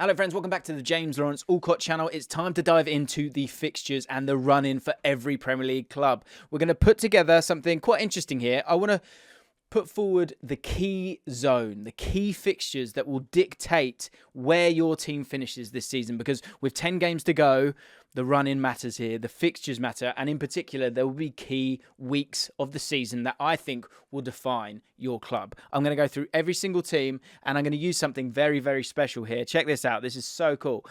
Hello friends, welcome back to the James Lawrence Allcott channel. It's time to dive into the fixtures and the run-in for every Premier League club. We're going to put together something quite interesting here. I want to put forward the key zone, the key fixtures that will dictate where your team finishes this season, because with 10 games to go, the run-in matters here, the fixtures matter, and in particular, there will be key weeks of the season that I think will define your club. I'm going to go through every single team, and I'm going to use something very, very special here. Check this out. This is so cool.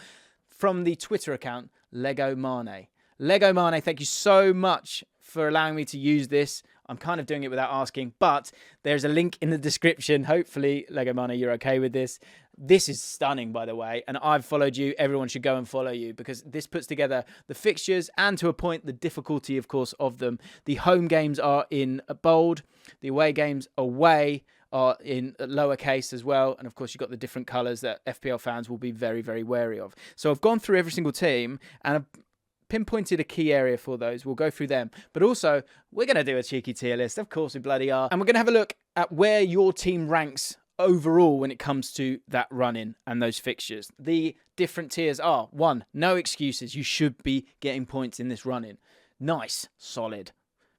From the Twitter account, Lego Mane. Lego Mane, thank you so much for allowing me to use this. I'm kind of doing it without asking, but there's a link in the description. Hopefully, Lego Mane, you're okay with this. This is stunning, by the way, and I've followed you. Everyone should go and follow you because this puts together the fixtures and, to a point, the difficulty, of course, of them. The home games are in bold. The away games away are in lowercase as well. And, of course, you've got the different colours that FPL fans will be very, very wary of. So I've gone through every single team and I've pinpointed a key area for those. We'll go through them. But also, we're going to do a cheeky tier list. Of course we bloody are. And we're going to have a look at where your team ranks overall when it comes to that run-in and those fixtures. The different tiers are: 1, no excuses. You should be getting points in this run-in. Nice, solid,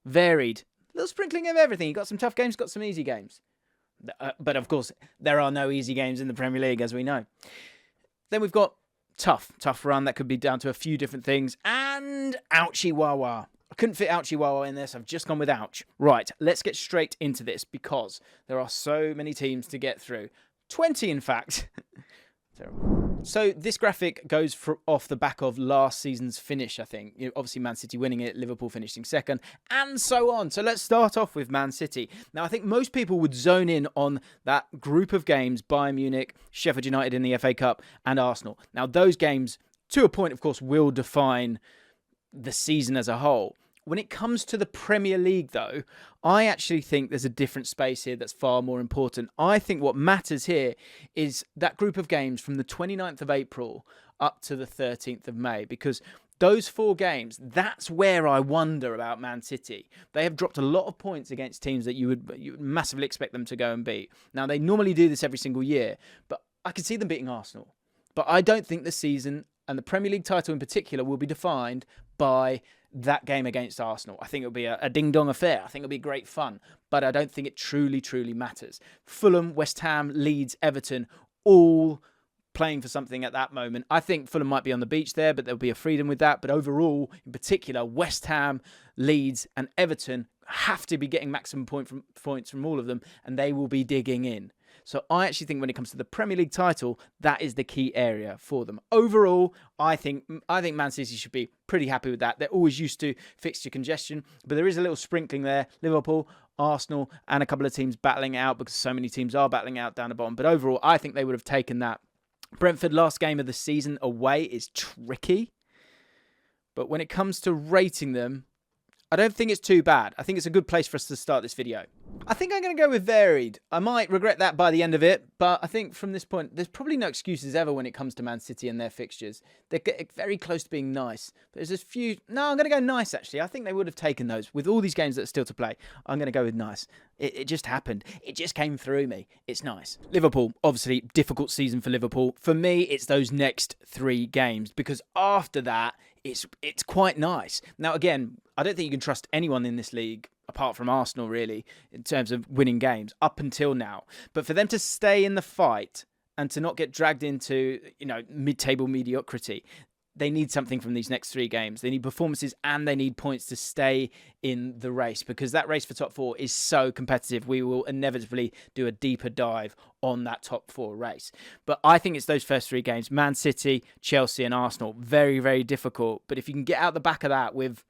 varied, little sprinkling of everything. You've got some tough games, got some easy games. But of course, there are no easy games in the Premier League, as we know. Then we've got tough run. That could be down to a few different things. And ouchie wah. I couldn't fit ouchie wah in this. I've just gone with ouch. Right, let's get straight into this because there are so many teams to get through. 20, in fact. Terrible. So this graphic goes off the back of last season's finish, I think. Obviously, Man City winning it, Liverpool finishing second, and so on. So let's start off with Man City. Now, I think most people would zone in on that group of games: Bayern Munich, Sheffield United in the FA Cup, and Arsenal. Now, those games, to a point, of course, will define the season as a whole. When it comes to the Premier League, though, I actually think there's a different space here that's far more important. I think what matters here is that group of games from the 29th of April up to the 13th of May, because those 4 games, that's where I wonder about Man City. They have dropped a lot of points against teams that you would massively expect them to go and beat. Now, they normally do this every single year, but I could see them beating Arsenal. But I don't think the season, and the Premier League title in particular, will be defined by that game against Arsenal. I think it'll be a ding-dong affair. I think it'll be great fun. But I don't think it truly matters. Fulham, West Ham, Leeds, Everton, all playing for something at that moment. I think Fulham might be on the beach there, but there'll be a freedom with that. But overall, in particular, West Ham, Leeds, and Everton have to be getting maximum points from all of them, and they will be digging in. So I actually think when it comes to the Premier League title, that is the key area for them. Overall, I think Man City should be pretty happy with that. They're always used to fixture congestion, but there is a little sprinkling there. Liverpool, Arsenal, and a couple of teams battling it out because so many teams are battling out down the bottom. But overall, I think they would have taken that. Brentford, last game of the season away, is tricky. But when it comes to rating them, I don't think it's too bad. I think it's a good place for us to start this video. I think I'm going to go with varied. I might regret that by the end of it, but I think from this point, there's probably no excuses ever when it comes to Man City and their fixtures. They're getting very close to being nice. But there's a few... No, I'm going to go nice, actually. I think they would have taken those. With all these games that are still to play, I'm going to go with nice. It just happened. It just came through me. It's nice. Liverpool, obviously, difficult season for Liverpool. For me, it's those next 3 games, because after that, it's quite nice. Now, again, I don't think you can trust anyone in this league, apart from Arsenal, really, in terms of winning games up until now. But for them to stay in the fight and to not get dragged into, mid-table mediocrity, they need something from these next 3 games. They need performances and they need points to stay in the race, because that race for top 4 is so competitive. We will inevitably do a deeper dive on that top 4 race. But I think it's those first 3 games: Man City, Chelsea and Arsenal. Very, very difficult. But if you can get out the back of that with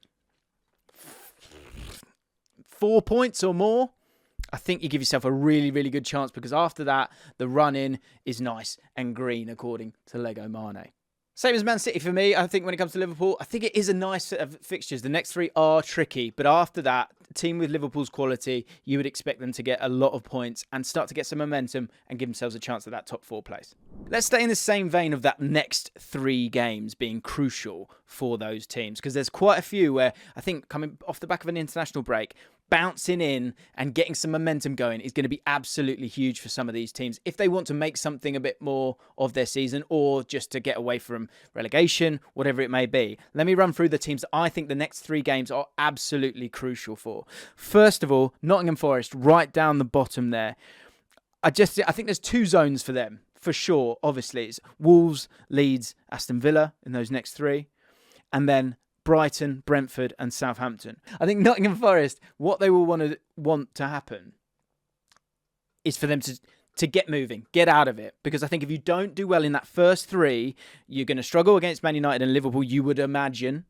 4 points or more, I think you give yourself a really, really good chance, because after that, the run-in is nice and green, according to Lego Mane. Same as Man City for me. I think when it comes to Liverpool, I think it is a nice set of fixtures. The next 3 are tricky, but after that, a team with Liverpool's quality, you would expect them to get a lot of points and start to get some momentum and give themselves a chance at that top 4 place. Let's stay in the same vein of that next 3 games being crucial for those teams, because there's quite a few where I think coming off the back of an international break, bouncing in and getting some momentum going is going to be absolutely huge for some of these teams if they want to make something a bit more of their season or just to get away from relegation, whatever it may be. Let me run through the teams that I think the next 3 games are absolutely crucial for. First of all, Nottingham Forest, right down the bottom there. I think there's 2 zones for them, for sure. Obviously, it's Wolves, Leeds, Aston Villa in those next 3. And then Brighton, Brentford and Southampton. I think Nottingham Forest, what they will want to happen is for them to get moving, get out of it. Because I think if you don't do well in that first 3, you're going to struggle against Man United and Liverpool, you would imagine.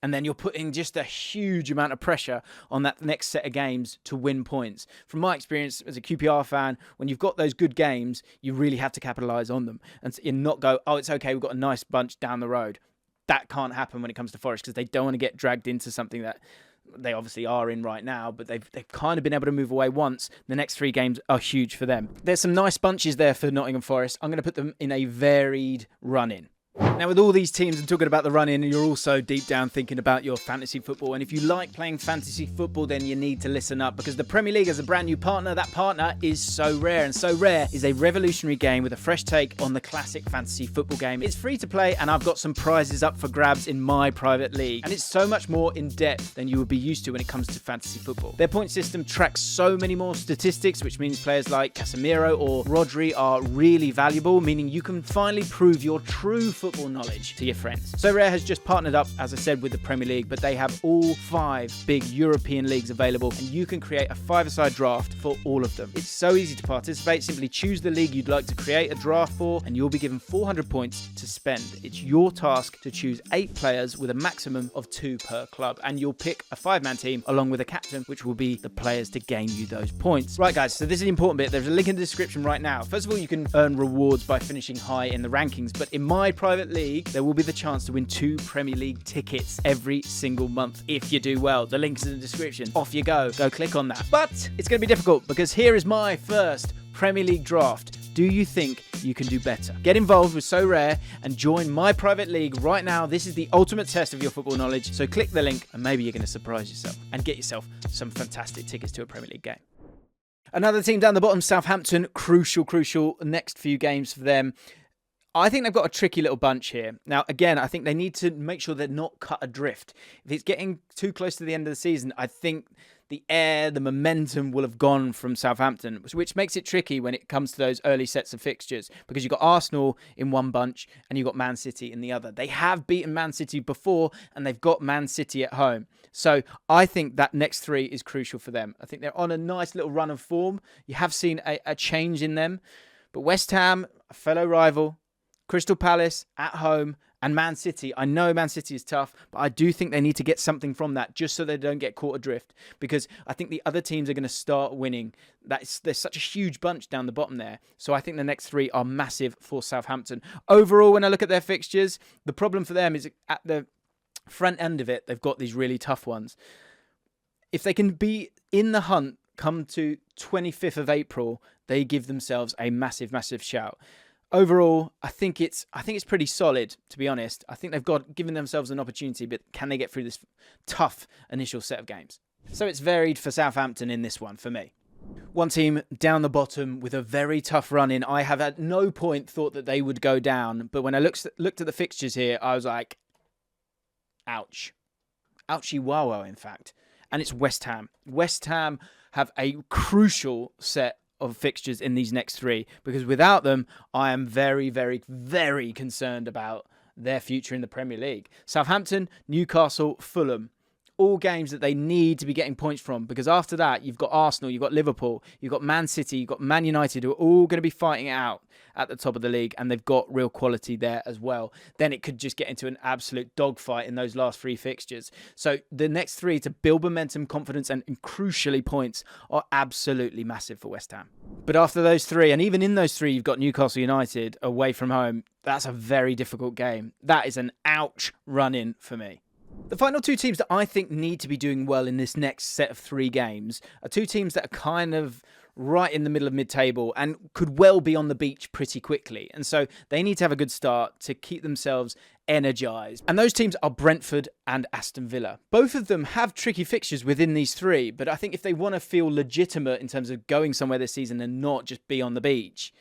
And then you're putting just a huge amount of pressure on that next set of games to win points. From my experience as a QPR fan, when you've got those good games, you really have to capitalise on them and not go, oh, it's okay, we've got a nice bunch down the road. That can't happen when it comes to Forest because they don't want to get dragged into something that they obviously are in right now, but they've kind of been able to move away once. The next 3 games are huge for them. There's some nice bunches there for Nottingham Forest. I'm going to put them in a varied run-in. Now, with all these teams and talking about the run-in, you're also deep down thinking about your fantasy football. And if you like playing fantasy football, then you need to listen up because the Premier League has a brand new partner. That partner is So Rare. And So Rare is a revolutionary game with a fresh take on the classic fantasy football game. It's free to play and I've got some prizes up for grabs in my private league. And it's so much more in depth than you would be used to when it comes to fantasy football. Their point system tracks so many more statistics, which means players like Casemiro or Rodri are really valuable, meaning you can finally prove your true football knowledge to your friends. So Rare has just partnered up, as I said, with the Premier League, but they have all 5 big European leagues available and you can create a 5-a-side draft for all of them. It's so easy to participate. Simply choose the league you'd like to create a draft for and you'll be given 400 points to spend. It's your task to choose 8 players with a maximum of 2 per club and you'll pick a 5-man team along with a captain, which will be the players to gain you those points. Right guys, so this is the important bit. There's a link in the description right now. First of all, you can earn rewards by finishing high in the rankings, but in my private league, there will be the chance to win 2 Premier League tickets every single month if you do well. The link is in the description. Off you go. Go click on that. But it's going to be difficult because here is my first Premier League draft. Do you think you can do better? Get involved with So Rare and join my private league right now. This is the ultimate test of your football knowledge. So click the link and maybe you're going to surprise yourself and get yourself some fantastic tickets to a Premier League game. Another team down the bottom, Southampton. Crucial next few games for them. I think they've got a tricky little bunch here. Now, again, I think they need to make sure they're not cut adrift. If it's getting too close to the end of the season, I think the momentum will have gone from Southampton, which makes it tricky when it comes to those early sets of fixtures because you've got Arsenal in one bunch and you've got Man City in the other. They have beaten Man City before and they've got Man City at home. So I think that next 3 is crucial for them. I think they're on a nice little run of form. You have seen a change in them. But West Ham, a fellow rival, Crystal Palace at home, and Man City. I know Man City is tough, but I do think they need to get something from that just so they don't get caught adrift because I think the other teams are going to start winning. There's such a huge bunch down the bottom there. So I think the next 3 are massive for Southampton. Overall, when I look at their fixtures, the problem for them is at the front end of it, they've got these really tough ones. If they can be in the hunt come to 25th of April, they give themselves a massive shout. Overall, I think it's pretty solid, to be honest. I think they've given themselves an opportunity, but can they get through this tough initial set of games? So it's varied for Southampton in this one for me. One team down the bottom with a very tough run in. I have at no point thought that they would go down, but when I looked at the fixtures here, I was like, ouch. Ouchie wow, in fact. And it's West Ham. West Ham have a crucial set of fixtures in these next 3 because without them I am very concerned about their future in the Premier League. Southampton, Newcastle, Fulham, all games that they need to be getting points from because after that you've got Arsenal, you've got Liverpool, you've got Man City, you've got Man United who are all going to be fighting it out at the top of the league and they've got real quality there as well. Then it could just get into an absolute dogfight in those last 3 fixtures. So the next 3 to build momentum, confidence and crucially points are absolutely massive for West Ham. But after those 3, and even in those 3 you've got Newcastle United away from home, that's a very difficult game. That is an ouch run-in for me. The final 2 teams that I think need to be doing well in this next set of 3 games are 2 teams that are kind of right in the middle of mid-table and could well be on the beach pretty quickly. And so they need to have a good start to keep themselves energised. And those teams are Brentford and Aston Villa. Both of them have tricky fixtures within these three, but I think if they want to feel legitimate in terms of going somewhere this season and not just be on the beach,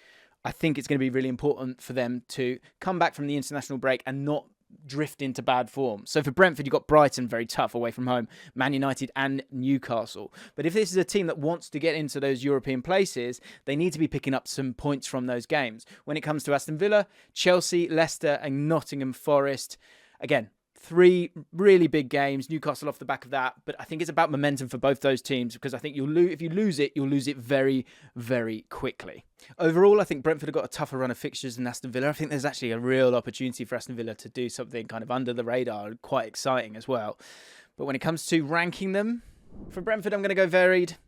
I think it's going to be really important for them to come back from the international break and not drift into bad form. So for Brentford, you've got Brighton, very tough away from home, Man United and Newcastle. But if this is a team that wants to get into those European places, they need to be picking up some points from those games. When it comes to Aston Villa, Chelsea, Leicester and Nottingham Forest, again, 3 really big games, Newcastle off the back of that. But I think it's about momentum for both those teams, because I think if you lose it, you'll lose it very, very quickly. Overall, I think Brentford have got a tougher run of fixtures than Aston Villa. I think there's actually a real opportunity for Aston Villa to do something kind of under the radar, quite exciting as well. But when it comes to ranking them, for Brentford, I'm going to go varied.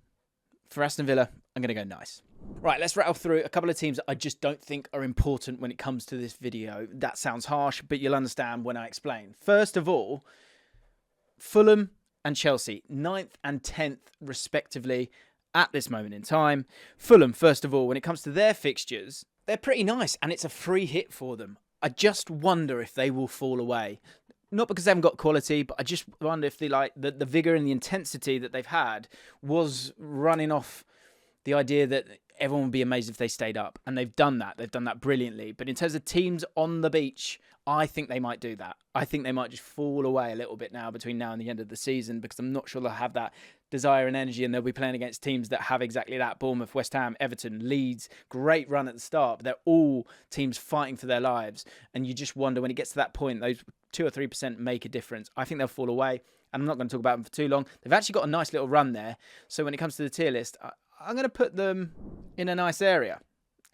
For Aston Villa, I'm going to go nice. Right, let's rattle through a couple of teams that I just don't think are important when it comes to this video. That sounds harsh, but you'll understand when I explain. First of all, Fulham and Chelsea, 9th and 10th respectively at this moment in time. Fulham, first of all, when it comes to their fixtures, they're pretty nice and it's a free hit for them. I just wonder if they will fall away. Not because they haven't got quality, but I just wonder if the vigour and the intensity that they've had was running off the idea that everyone would be amazed if they stayed up. And they've done that. They've done that brilliantly. But in terms of teams on the beach, I think they might do that. I think they might just fall away a little bit now between now and the end of the season, because I'm not sure they'll have that desire and energy, and they'll be playing against teams that have exactly that. Bournemouth, West Ham, Everton, Leeds. Great run at the start, but they're all teams fighting for their lives. And you just wonder when it gets to that point, those 2 or 3% make a difference. I think they'll fall away. And I'm not going to talk about them for too long. They've actually got a nice little run there. So when it comes to the tier list, I'm going to put them in a nice area.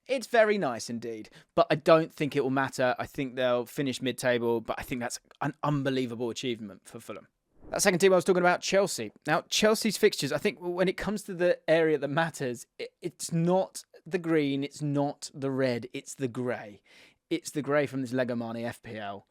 It's very nice indeed, but I don't think it will matter. I think they'll finish mid-table, but I think that's an unbelievable achievement for Fulham. That second team I was talking about, Chelsea. Now, Chelsea's fixtures, I think when it comes to the area that matters, it's not the green, it's not the red, it's the grey. It's the grey from this Lego Mane FPL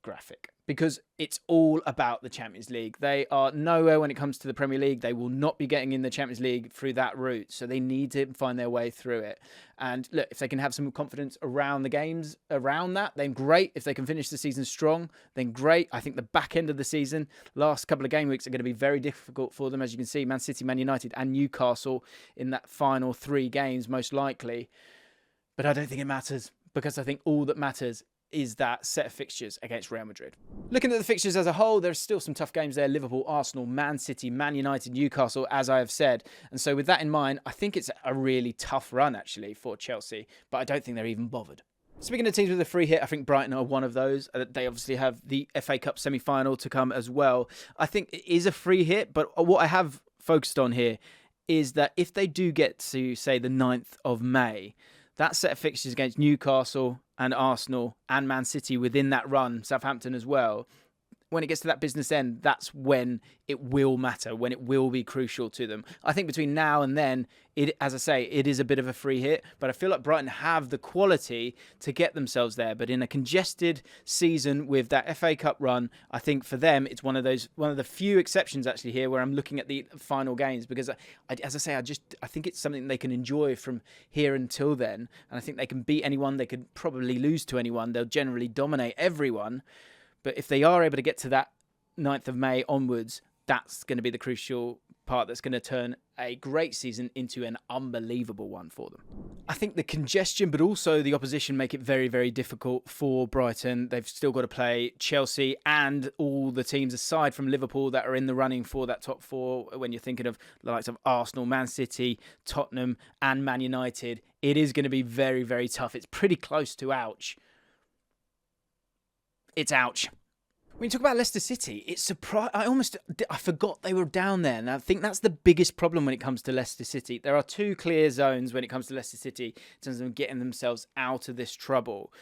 graphic, because it's all about the Champions League. They are nowhere when it comes to the Premier League. They will not be getting in the Champions League through that route, so they need to find their way through it. And look, if they can have some confidence around the games around that, then great. If they can finish the season strong, then great. I think the back end of the season, last couple of game weeks, are going to be very difficult for them. As you can see, Man City, Man United and Newcastle in that final 3 games most likely. But I don't think it matters, because I think all that matters is that set of fixtures against Real Madrid. Looking at the fixtures as a whole, there's still some tough games there. Liverpool, Arsenal, Man City, Man United, Newcastle, as I have said. And so with that in mind, I think it's a really tough run, actually, for Chelsea. But I don't think they're even bothered. Speaking of teams with a free hit, I think Brighton are one of those. They obviously have the FA Cup semi-final to come as well. I think it is a free hit, but what I have focused on here is that if they do get to, say, the 9th of May, that set of fixtures against Newcastle and Arsenal and Man City within that run, Southampton as well, when it gets to that business end, that's when it will matter, when it will be crucial to them. I think between now and then, as I say, it is a bit of a free hit, but I feel like Brighton have the quality to get themselves there. But in a congested season with that FA Cup run, I think for them, it's one of the few exceptions actually here where I'm looking at the final games, because as I say, I think it's something they can enjoy from here until then. And I think they can beat anyone. They could probably lose to anyone. They'll generally dominate everyone. But if they are able to get to that 9th of May onwards, that's going to be the crucial part that's going to turn a great season into an unbelievable one for them. I think the congestion, but also the opposition, make it very, very difficult for Brighton. They've still got to play Chelsea and all the teams aside from Liverpool that are in the running for that top 4. When you're thinking of the likes of Arsenal, Man City, Tottenham and Man United, it is going to be very, very tough. It's pretty close to ouch. It's ouch. When you talk about Leicester City, it's I forgot they were down there. And I think that's the biggest problem when it comes to Leicester City. There are 2 clear zones when it comes to Leicester City in terms of getting themselves out of this trouble.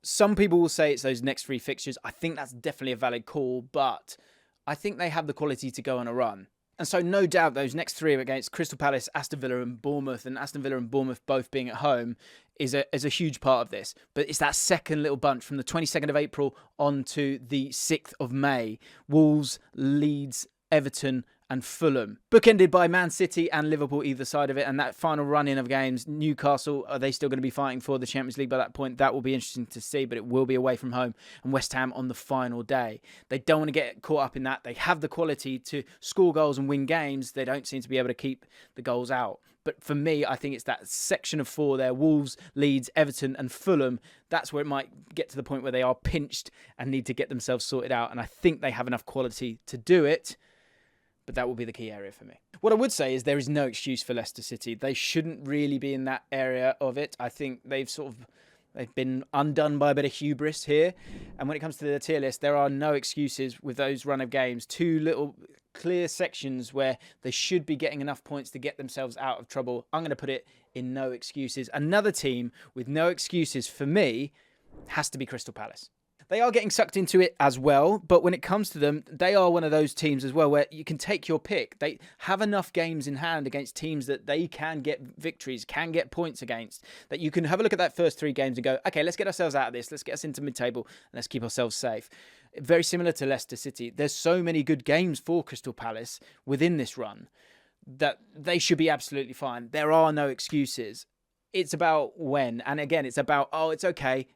Some people will say it's those next 3 fixtures. I think that's definitely a valid call, but I think they have the quality to go on a run. And so no doubt those next 3 are against Crystal Palace, Aston Villa and Bournemouth. And Aston Villa and Bournemouth both being at home is a huge part of this. But it's that second little bunch from the 22nd of April on to the 6th of May. Wolves, Leeds, Everton and Fulham. Bookended by Man City and Liverpool either side of it. And that final run-in of games, Newcastle, are they still going to be fighting for the Champions League by that point? That will be interesting to see, but it will be away from home. And West Ham on the final day. They don't want to get caught up in that. They have the quality to score goals and win games. They don't seem to be able to keep the goals out. But for me, I think it's that section of four there, Wolves, Leeds, Everton and Fulham. That's where it might get to the point where they are pinched and need to get themselves sorted out. And I think they have enough quality to do it. But that will be the key area for me. What I would say is there is no excuse for Leicester City. They shouldn't really be in that area of it. I think they've been undone by a bit of hubris here. And when it comes to the tier list, there are no excuses with those run of games. Two little clear sections where they should be getting enough points to get themselves out of trouble. I'm going to put it in no excuses. Another team with no excuses for me has to be Crystal Palace. They are getting sucked into it as well, but when it comes to them, they are one of those teams as well where you can take your pick. They have enough games in hand against teams that they can get victories, can get points against, that you can have a look at that first 3 games and go, okay, let's get ourselves out of this. Let's get us into mid-table and let's keep ourselves safe. Very similar to Leicester City. There's so many good games for Crystal Palace within this run that they should be absolutely fine. There are no excuses. It's about when. And again, it's about, it's okay.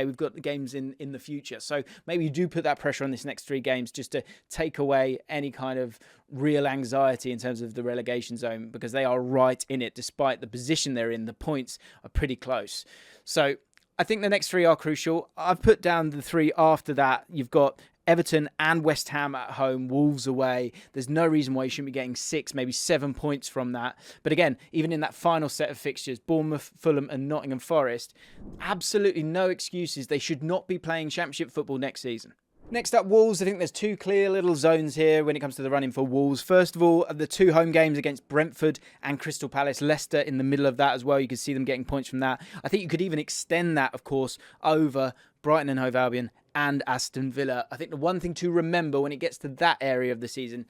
We've got the games in the future. So maybe you do put that pressure on this next 3 games just to take away any kind of real anxiety in terms of the relegation zone, because they are right in it. Despite the position they're in, the points are pretty close. So I think the next 3 are crucial. I've put down the 3 after that. You've got Everton and West Ham at home, Wolves away. There's no reason why you shouldn't be getting 6, maybe 7 points from that. But again, even in that final set of fixtures, Bournemouth, Fulham and Nottingham Forest, absolutely no excuses. They should not be playing Championship football next season. Next up, Wolves. I think there's 2 clear little zones here when it comes to the running for Wolves. First of all, the 2 home games against Brentford and Crystal Palace. Leicester in the middle of that as well. You can see them getting points from that. I think you could even extend that, of course, over Brighton and Hove Albion and Aston Villa. I think the one thing to remember when it gets to that area of the season,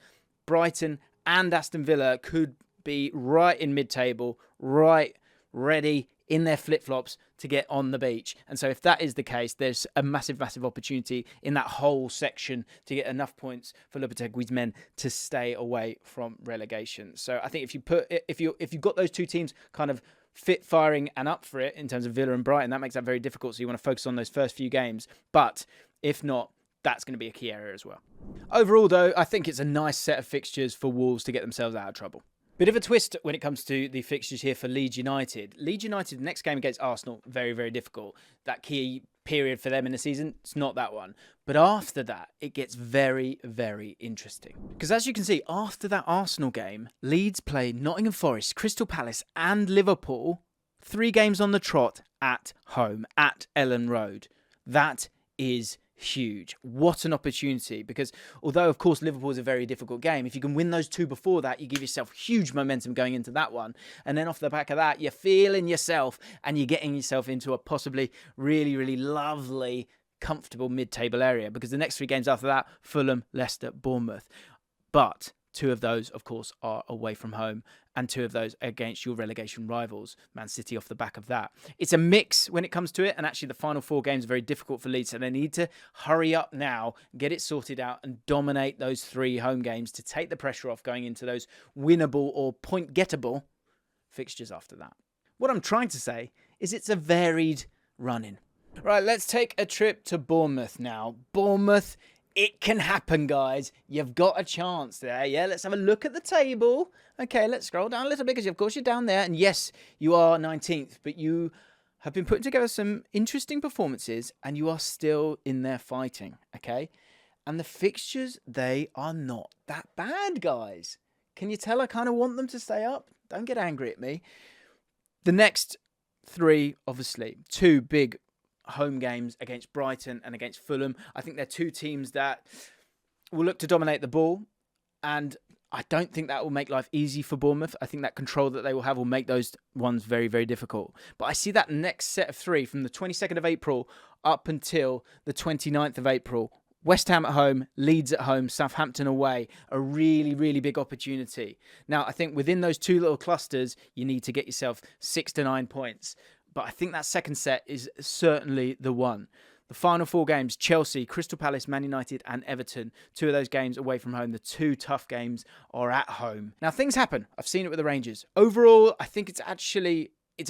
Brighton and Aston Villa could be right in mid-table, right ready in their flip-flops to get on the beach. And so if that is the case, there's a massive, massive opportunity in that whole section to get enough points for Lopetegui's men to stay away from relegation. So I think if you've got those 2 teams kind of fit, firing and up for it in terms of Villa and Brighton, that makes that very difficult. So you want to focus on those first few games. But if not, that's going to be a key area as well. Overall, though, I think it's a nice set of fixtures for Wolves to get themselves out of trouble. Bit of a twist when it comes to the fixtures here for Leeds United. Leeds United, the next game against Arsenal, very, very difficult. That key period for them in the season, it's not that one. But after that, it gets very, very interesting. Because as you can see, after that Arsenal game, Leeds play Nottingham Forest, Crystal Palace and Liverpool. 3 games on the trot at home, at Ellen Road. That is huge. What an opportunity, because although of course Liverpool is a very difficult game, if you can win those 2 before that, you give yourself huge momentum going into that one, and then off the back of that you're feeling yourself and you're getting yourself into a possibly really, really lovely comfortable mid-table area, because the next 3 games after that, Fulham, Leicester, Bournemouth, but 2 of those of course are away from home and 2 of those against your relegation rivals, Man City, off the back of that. It's a mix when it comes to it, and actually the final 4 games are very difficult for Leeds, so they need to hurry up now, get it sorted out and dominate those 3 home games to take the pressure off going into those winnable or point-gettable fixtures after that. What I'm trying to say is it's a varied run-in. Right, let's take a trip to Bournemouth now. Bournemouth, it can happen, guys. You've got a chance there. Yeah, let's have a look at the table. Okay, let's scroll down a little bit because, of course, you're down there. And yes, you are 19th, but you have been putting together some interesting performances and you are still in there fighting, okay? And the fixtures, they are not that bad, guys. Can you tell I kind of want them to stay up? Don't get angry at me. The next 3, obviously, 2 big home games against Brighton and against Fulham. I think they're 2 teams that will look to dominate the ball, and I don't think that will make life easy for Bournemouth. I think that control that they will have will make those ones very, very difficult. But I see that next set of 3 from the 22nd of April up until the 29th of April. West Ham at home, Leeds at home, Southampton away. A really, really big opportunity. Now, I think within those 2 little clusters, you need to get yourself 6 to 9 points. But I think that second set is certainly the one. The final 4 games, Chelsea, Crystal Palace, Man United and Everton. 2 of those games away from home. The 2 tough games are at home. Now, things happen. I've seen it with the Rangers. Overall, I think it's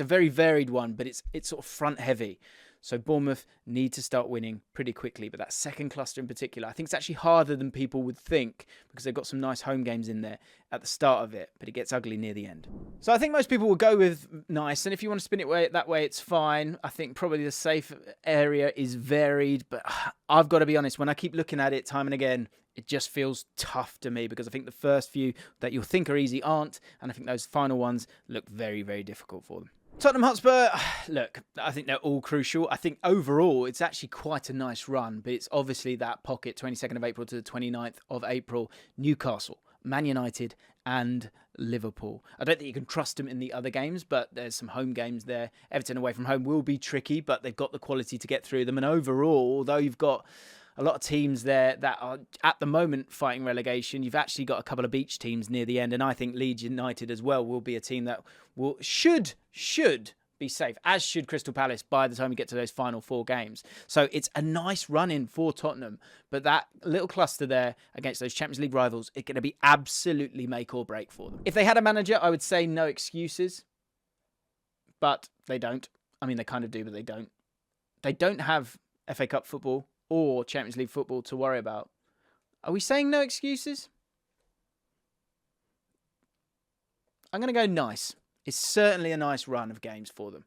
a very varied one, but it's sort of front heavy. So Bournemouth need to start winning pretty quickly. But that second cluster in particular, I think it's actually harder than people would think because they've got some nice home games in there at the start of it, but it gets ugly near the end. So I think most people will go with nice. And if you want to spin it that way, it's fine. I think probably the safe area is varied. But I've got to be honest, when I keep looking at it time and again, it just feels tough to me because I think the first few that you'll think are easy aren't. And I think those final ones look very, very difficult for them. Tottenham Hotspur, look, I think they're all crucial. I think overall, it's actually quite a nice run, but it's obviously that pocket, 22nd of April to the 29th of April, Newcastle, Man United and Liverpool. I don't think you can trust them in the other games, but there's some home games there. Everton away from home will be tricky, but they've got the quality to get through them. And overall, although you've got a lot of teams there that are at the moment fighting relegation, you've actually got a couple of beach teams near the end, and I think Leeds United as well will be a team that should be safe, as should Crystal Palace by the time we get to those final 4 games. So it's a nice run-in for Tottenham, but that little cluster there against those Champions League rivals, it's going to be absolutely make or break for them. If they had a manager, I would say no excuses, but they don't. I mean, they kind of do, but they don't. They don't have FA Cup football or Champions League football to worry about. Are we saying no excuses? I'm going to go nice. It's certainly a nice run of games for them.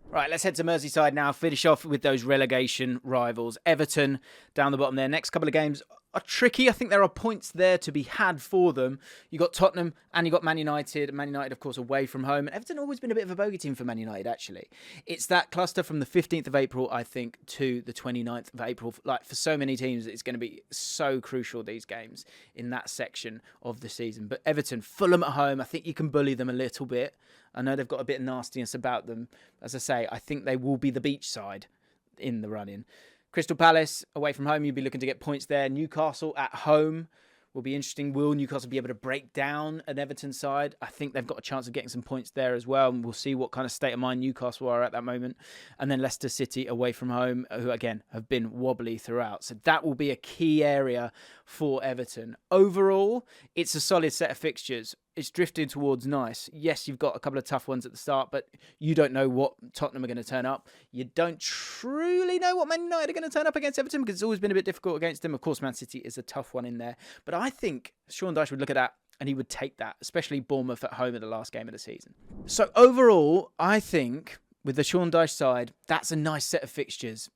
Right, let's head to Merseyside now. Finish off with those relegation rivals. Everton down the bottom there. Next couple of games are tricky. I think there are points there to be had for them. You got Tottenham and you got Man United. Man United, of course, away from home. And Everton always been a bit of a bogey team for Man United, actually. It's that cluster from the 15th of April, I think, to the 29th of April. Like, for so many teams, it's going to be so crucial, these games, in that section of the season. But Everton, Fulham at home, I think you can bully them a little bit. I know they've got a bit of nastiness about them. As I say, I think they will be the beach side in the run-in. Crystal Palace, away from home, you'll be looking to get points there. Newcastle at home will be interesting. Will Newcastle be able to break down an Everton side? I think they've got a chance of getting some points there as well. And we'll see what kind of state of mind Newcastle are at that moment. And then Leicester City away from home, who, again, have been wobbly throughout. So that will be a key area for Everton. Overall, it's a solid set of fixtures. It's drifting towards nice. Yes, you've got a couple of tough ones at the start, but you don't know what Tottenham are going to turn up. You don't truly know what Man United are going to turn up against Everton because it's always been a bit difficult against them. Of course, Man City is a tough one in there. But I think Sean Dyche would look at that and he would take that, especially Bournemouth at home in the last game of the season. So overall, I think with the Sean Dyche side, that's a nice set of fixtures.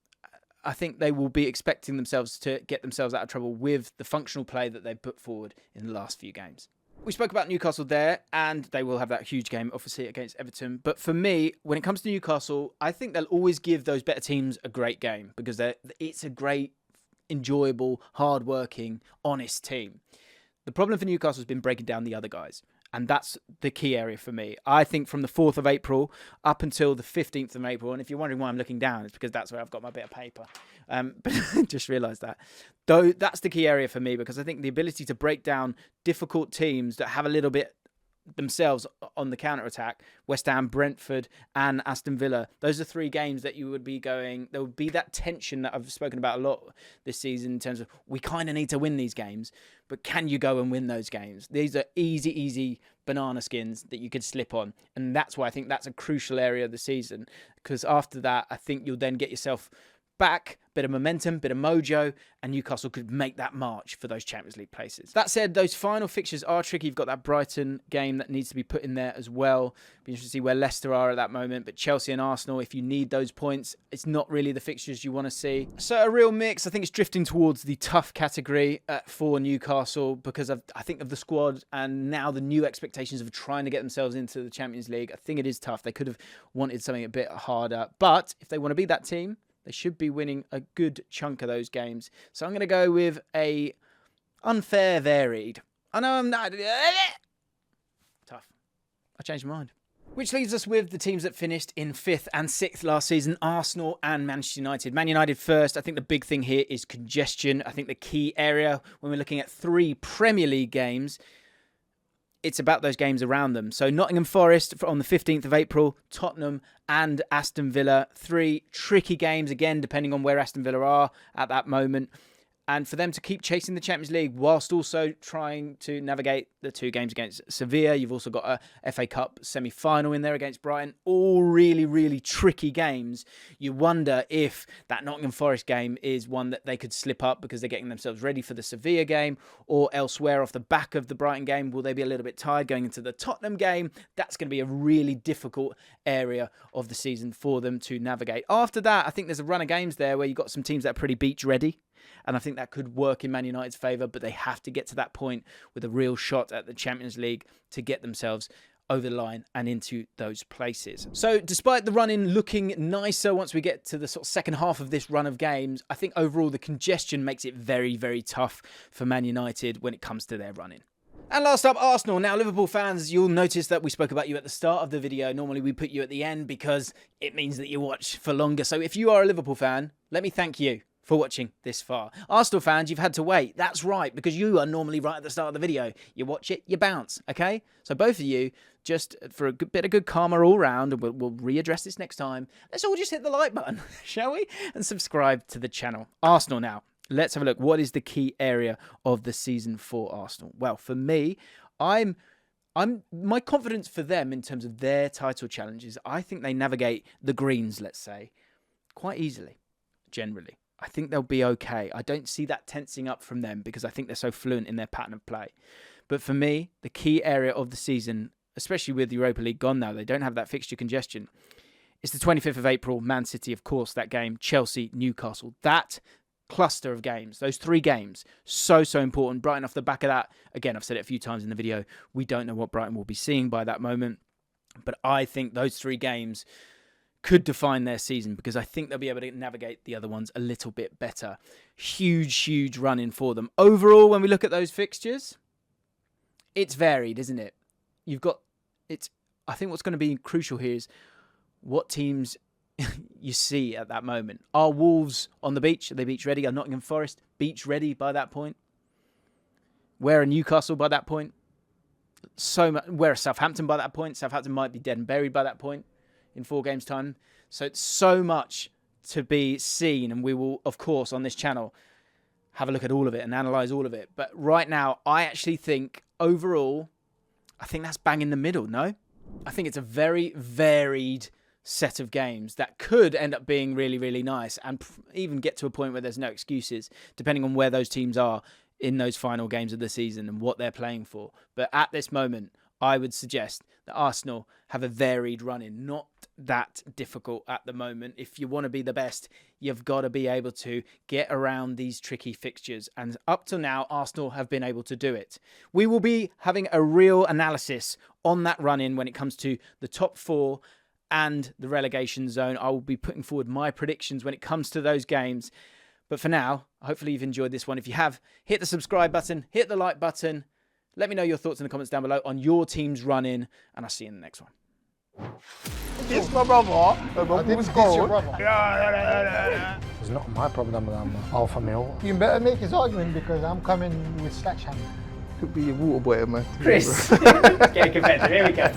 I think they will be expecting themselves to get themselves out of trouble with the functional play that they've put forward in the last few games. We spoke about Newcastle there, and they will have that huge game, obviously, against Everton. But for me, when it comes to Newcastle, I think they'll always give those better teams a great game because it's a great, enjoyable, hard-working, honest team. The problem for Newcastle has been breaking down the other guys. And that's the key area for me. I think from the 4th of April up until the 15th of April, and if you're wondering why I'm looking down, it's because that's where I've got my bit of paper. But just realised that. Though that's the key area for me because I think the ability to break down difficult teams that have a little bit themselves on the counter-attack, West Ham, Brentford and Aston Villa, those are 3 games that you would be going, there would be that tension that I've spoken about a lot this season in terms of we kind of need to win these games, but can you go and win those games? These are easy banana skins that you could slip on, and that's why I think that's a crucial area of the season, because after that I think you'll then get yourself back, bit of momentum, bit of mojo, and Newcastle could make that march for those Champions League places. That said, those final fixtures are tricky. You've got that Brighton game that needs to be put in there as well. Be interesting to see where Leicester are at that moment, but Chelsea and Arsenal, if you need those points, it's not really the fixtures you want to see. So a real mix. I think it's drifting towards the tough category for Newcastle because I think of the squad and now the new expectations of trying to get themselves into the Champions League. I think it is tough. They could have wanted something a bit harder, but if they want to be that team, they should be winning a good chunk of those games. So I'm going to go with a unfair varied. I know I'm not... Tough. I changed my mind. Which leaves us with the teams that finished in 5th and 6th last season, Arsenal and Manchester United. Man United first. I think the big thing here is congestion. I think the key area when we're looking at 3 Premier League games it's about those games around them. So Nottingham Forest on the 15th of April, Tottenham and Aston Villa. 3 tricky games, again, depending on where Aston Villa are at that moment. And for them to keep chasing the Champions League whilst also trying to navigate the 2 games against Sevilla. You've also got a FA Cup semi-final in there against Brighton. All really, really tricky games. You wonder if that Nottingham Forest game is one that they could slip up because they're getting themselves ready for the Sevilla game, or elsewhere off the back of the Brighton game. Will they be a little bit tired going into the Tottenham game? That's going to be a really difficult area of the season for them to navigate. After that, I think there's a run of games there where you've got some teams that are pretty beach ready. And I think that could work in Man United's favour, but they have to get to that point with a real shot at the Champions League to get themselves over the line and into those places. So despite the run-in looking nicer once we get to the sort of second half of this run of games, I think overall the congestion makes it very, very tough for Man United when it comes to their run-in. And last up, Arsenal. Now, Liverpool fans, you'll notice that we spoke about you at the start of the video. Normally, we put you at the end because it means that you watch for longer. So if you are a Liverpool fan, let me thank you for watching this far. Arsenal fans, you've had to wait. That's right, because you are normally right at the start of the video. You watch it, you bounce, okay? So both of you, just for a bit of good karma all round, and we'll readdress this next time, let's all just hit the like button, shall we? And subscribe to the channel. Arsenal now. Let's have a look. What is the key area of the season for Arsenal? Well, for me, my confidence for them in terms of their title challenges, I think they navigate the greens, let's say, quite easily, generally. I think they'll be okay. I don't see that tensing up from them because I think they're so fluent in their pattern of play. But for me, the key area of the season, especially with the Europa League gone now, they don't have that fixture congestion. It's the 25th of April, Man City, of course, that game, Chelsea, Newcastle. That cluster of games, those 3 games, so important. Brighton off the back of that, again, I've said it a few times in the video, we don't know what Brighton will be seeing by that moment. But I think those 3 games could define their season because I think they'll be able to navigate the other ones a little bit better. Huge run-in for them. Overall, when we look at those fixtures, it's varied, isn't it? I think what's going to be crucial here is what teams you see at that moment. Are Wolves on the beach? Are they beach ready? Are Nottingham Forest beach ready by that point? Where are Newcastle by that point? Where are Southampton by that point? Southampton might be dead and buried by that point in 4 games' time. So it's so much to be seen, and we will, of course, on this channel, have a look at all of it and analyse all of it. But right now, I actually think, overall, I think that's bang in the middle, no? I think it's a very varied set of games that could end up being really, really nice and even get to a point where there's no excuses, depending on where those teams are in those final games of the season and what they're playing for. But at this moment, I would suggest that Arsenal have a varied run-in, not that difficult at the moment. If you want to be the best, you've got to be able to get around these tricky fixtures. And up till now, Arsenal have been able to do it. We will be having a real analysis on that run-in when it comes to the top 4 and the relegation zone. I will be putting forward my predictions when it comes to those games. But for now, hopefully you've enjoyed this one. If you have, hit the subscribe button, hit the like button. Let me know your thoughts in the comments down below on your team's run-in, and I'll see you in the next one. It's my brother. I didn't diss your brother. It's not my problem, I'm alpha male. You better make his argument because I'm coming with sledgehammer. Could be a water boy, man. Chris, getting competitive. Here we go.